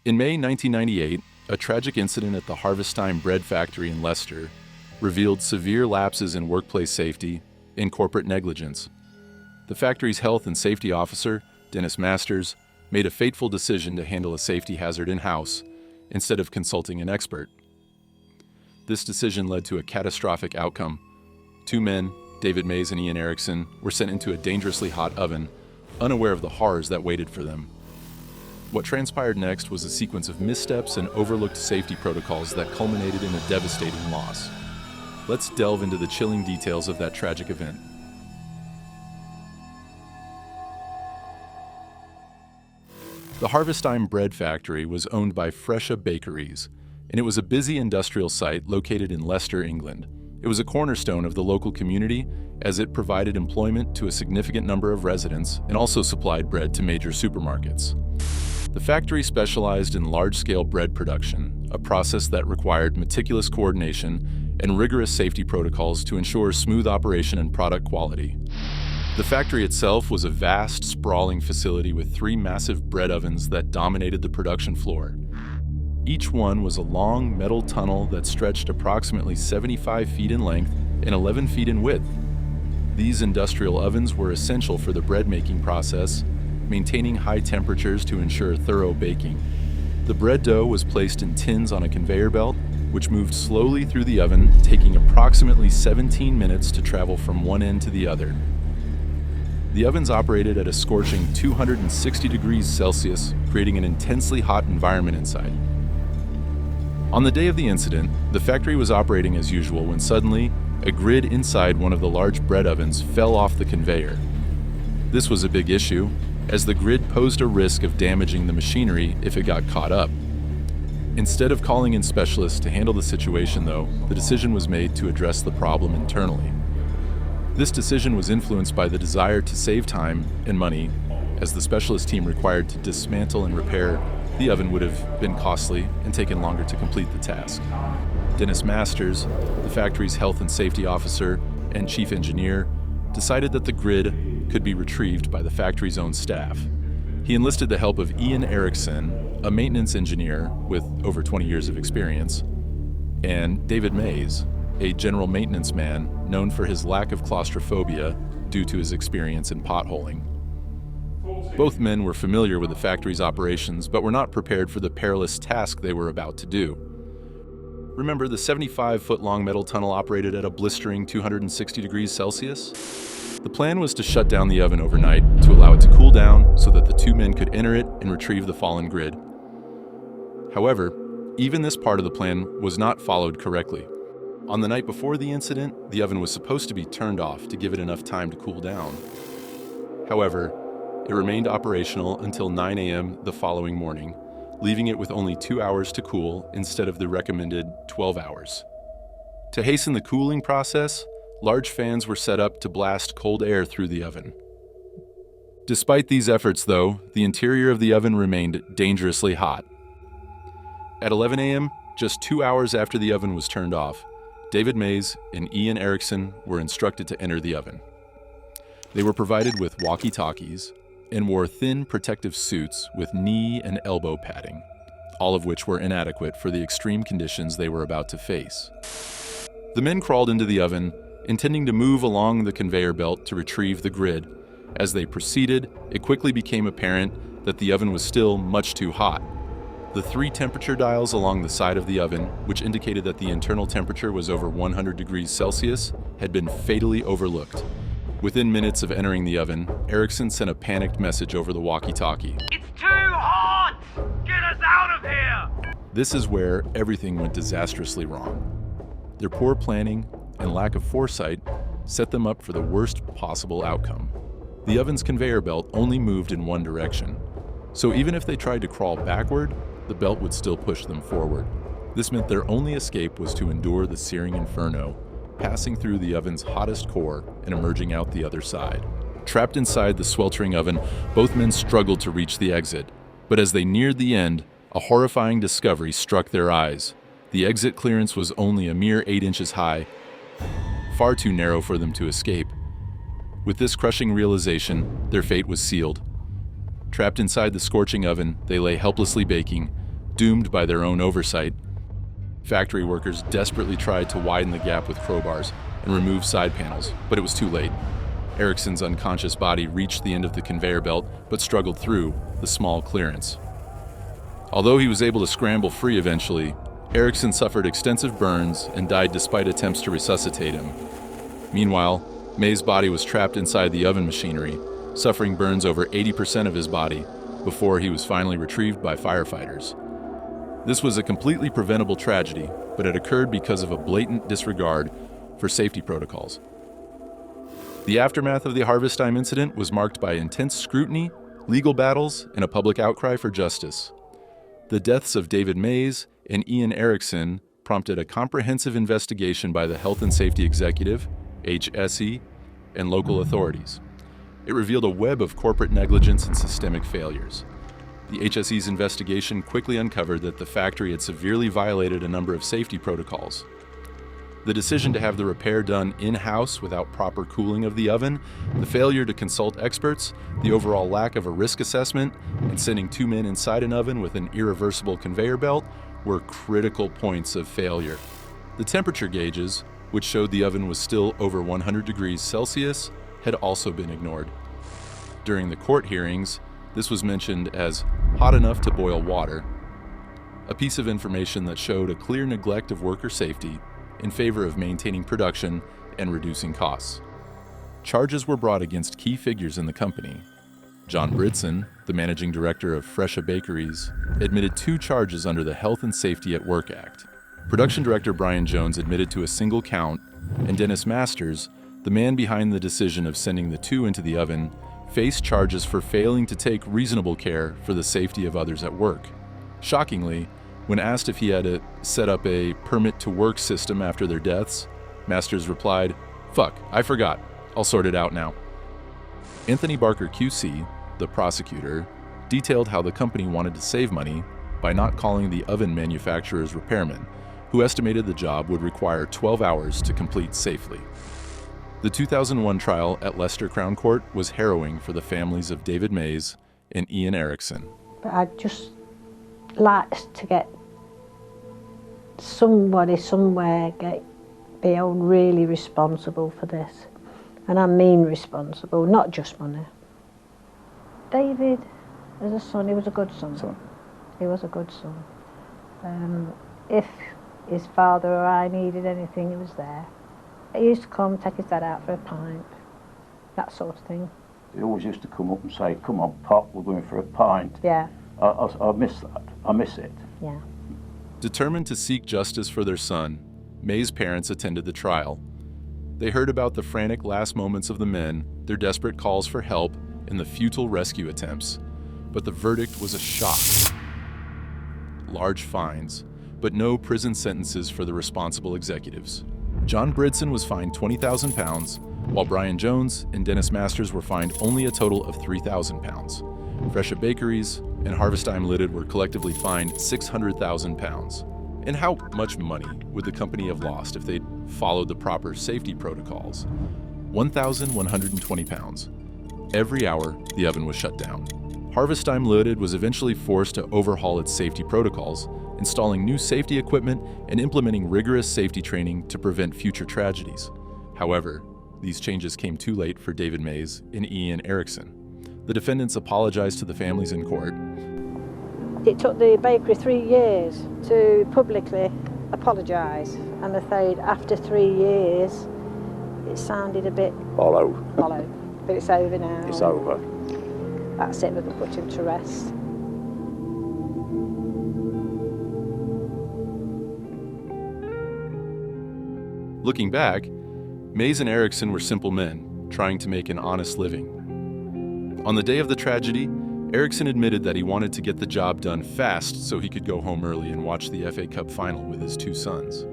In May 1998, a tragic incident at the Harvest Time bread factory in Leicester revealed severe lapses in workplace safety and corporate negligence. The factory's health and safety officer, Dennis Masters, made a fateful decision to handle a safety hazard in-house instead of consulting an expert. This decision led to a catastrophic outcome. 2 men, David Mays and Ian Erickson, were sent into a dangerously hot oven, unaware of the horrors that waited for them. What transpired next was a sequence of missteps and overlooked safety protocols that culminated in a devastating loss. Let's delve into the chilling details of that tragic event. The Harvest Time bread factory was owned by Fresha Bakeries, and it was a busy industrial site located in Leicester, England. It was a cornerstone of the local community as it provided employment to a significant number of residents and also supplied bread to major supermarkets. The factory specialized in large-scale bread production, a process that required meticulous coordination and rigorous safety protocols to ensure smooth operation and product quality. The factory itself was a vast, sprawling facility with 3 massive bread ovens that dominated the production floor. Each one was a long metal tunnel that stretched approximately 75 feet in length and 11 feet in width. These industrial ovens were essential for the bread-making process, maintaining high temperatures to ensure thorough baking. The bread dough was placed in tins on a conveyor belt, which moved slowly through the oven, taking approximately 17 minutes to travel from one end to the other. The ovens operated at a scorching 260 degrees Celsius, creating an intensely hot environment inside. On the day of the incident, the factory was operating as usual when suddenly, a grid inside one of the large bread ovens fell off the conveyor. This was a big issue, as the grid posed a risk of damaging the machinery if it got caught up. Instead of calling in specialists to handle the situation, though, the decision was made to address the problem internally. This decision was influenced by the desire to save time and money, as the specialist team required to dismantle and repair the oven would have been costly and taken longer to complete the task. Dennis Masters, the factory's health and safety officer and chief engineer, decided that the grid could be retrieved by the factory's own staff. He enlisted the help of Ian Erickson, a maintenance engineer with over 20 years of experience, and David Mays, a general maintenance man known for his lack of claustrophobia due to his experience in potholing. Both men were familiar with the factory's operations, but were not prepared for the perilous task they were about to do. Remember, the 75-foot-long metal tunnel operated at a blistering 260 degrees Celsius? The plan was to shut down the oven overnight to allow it to cool down so that the 2 men could enter it and retrieve the fallen grid. However, even this part of the plan was not followed correctly. On the night before the incident, the oven was supposed to be turned off to give it enough time to cool down. However, it remained operational until 9 a.m. the following morning, leaving it with only 2 hours to cool instead of the recommended 12 hours. To hasten the cooling process, large fans were set up to blast cold air through the oven. Despite these efforts, though, the interior of the oven remained dangerously hot. At 11 a.m., just 2 hours after the oven was turned off, David Mays and Ian Erickson were instructed to enter the oven. They were provided with walkie-talkies and wore thin protective suits with knee and elbow padding, all of which were inadequate for the extreme conditions they were about to face. The men crawled into the oven, intending to move along the conveyor belt to retrieve the grid. As they proceeded, it quickly became apparent that the oven was still much too hot. The 3 temperature dials along the side of the oven, which indicated that the internal temperature was over 100 degrees Celsius, had been fatally overlooked. Within minutes of entering the oven, Erickson sent a panicked message over the walkie-talkie. It's too hot! Get us out of here! This is where everything went disastrously wrong. Their poor planning and lack of foresight set them up for the worst possible outcome. The oven's conveyor belt only moved in one direction, so even if they tried to crawl backward, the belt would still push them forward. This meant their only escape was to endure the searing inferno, passing through the oven's hottest core and emerging out the other side. Trapped inside the sweltering oven, both men struggled to reach the exit, but as they neared the end, a horrifying discovery struck their eyes. The exit clearance was only a mere 8 inches high, far too narrow for them to escape. With this crushing realization, their fate was sealed. Trapped inside the scorching oven, they lay helplessly baking, Doomed by their own oversight, factory workers desperately tried to widen the gap with crowbars and remove side panels, but it was too late. Ericsson's unconscious body reached the end of the conveyor belt, but struggled through the small clearance. Although he was able to scramble free eventually, Ericsson suffered extensive burns and died despite attempts to resuscitate him. Meanwhile, May's body was trapped inside the oven machinery, suffering burns over 80% of his body before he was finally retrieved by firefighters. This was a completely preventable tragedy, but it occurred because of a blatant disregard for safety protocols. The aftermath of the Harvest Time incident was marked by intense scrutiny, legal battles, and a public outcry for justice. The deaths of David Mays and Ian Erickson prompted a comprehensive investigation by the Health and Safety Executive, HSE, and local authorities. It revealed a web of corporate negligence and systemic failures. The HSE's investigation quickly uncovered that the factory had severely violated a number of safety protocols. The decision to have the repair done in-house without proper cooling of the oven, the failure to consult experts, the overall lack of a risk assessment, and sending 2 men inside an oven with an irreversible conveyor belt were critical points of failure. The temperature gauges, which showed the oven was still over 100 degrees Celsius, had also been ignored. During the court hearings, this was mentioned as hot enough to boil water, a piece of information that showed a clear neglect of worker safety in favor of maintaining production and reducing costs. Charges were brought against key figures in the company. John Bridson, the managing director of Fresha Bakeries, admitted 2 charges under the Health and Safety at Work Act. Production director Brian Jones admitted to a single count, and Dennis Masters, the man behind the decision of sending the 2 into the oven, faced charges for failing to take reasonable care for the safety of others at work. Shockingly, when asked if he had to set up a permit-to-work system after their deaths, Masters replied, "Fuck, I forgot. I'll sort it out now." Anthony Barker QC, the prosecutor, detailed how the company wanted to save money by not calling the oven manufacturer's repairman, who estimated the job would require 12 hours to complete safely. The 2001 trial at Leicester Crown Court was harrowing for the families of David Mays and Ian Erickson. But I'd just like to get somebody somewhere be held really responsible for this. And I mean responsible, not just money. David, as a son, he was a good son. He was a good son. If his father or I needed anything, he was there. He used to come, take his dad out for a pint, that sort of thing. He always used to come up and say, "Come on, Pop, we're going for a pint." Yeah. I miss that. I miss it. Yeah. Determined to seek justice for their son, May's parents attended the trial. They heard about the frantic last moments of the men, their desperate calls for help, and the futile rescue attempts. But the verdict was a shock. Large fines, but no prison sentences for the responsible executives. John Bridson was fined £20,000, while Brian Jones and Dennis Masters were fined only a total of £3,000. Fresha Bakeries and Harvest Time Limited were collectively fined £600,000. And how much money would the company have lost if they'd followed the proper safety protocols? £1,120. Every hour, the oven was shut down. Harvest Time Limited was eventually forced to overhaul its safety protocols, installing new safety equipment and implementing rigorous safety training to prevent future tragedies. However, these changes came too late for David Mays and Ian Erickson. The defendants apologized to the families in court. It took the bakery 3 years to publicly apologise, and they said after 3 years it sounded a bit Hollow. But it's over now. It's over. That's it, we can put him to rest. Looking back, Mays and Erickson were simple men, trying to make an honest living. On the day of the tragedy, Erickson admitted that he wanted to get the job done fast so he could go home early and watch the FA Cup final with his 2 sons.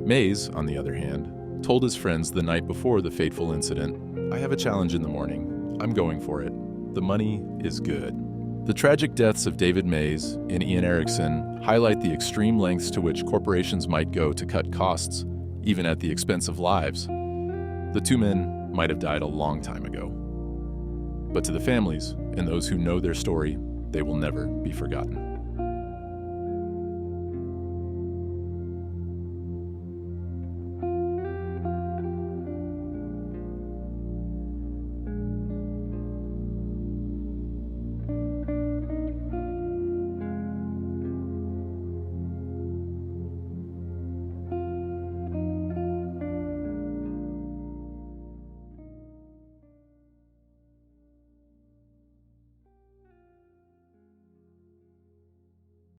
Mays, on the other hand, told his friends the night before the fateful incident, "I have a challenge in the morning. I'm going for it. The money is good." The tragic deaths of David Mays and Ian Erickson highlight the extreme lengths to which corporations might go to cut costs, even at the expense of lives. The 2 men might have died a long time ago. But to the families and those who know their story, they will never be forgotten.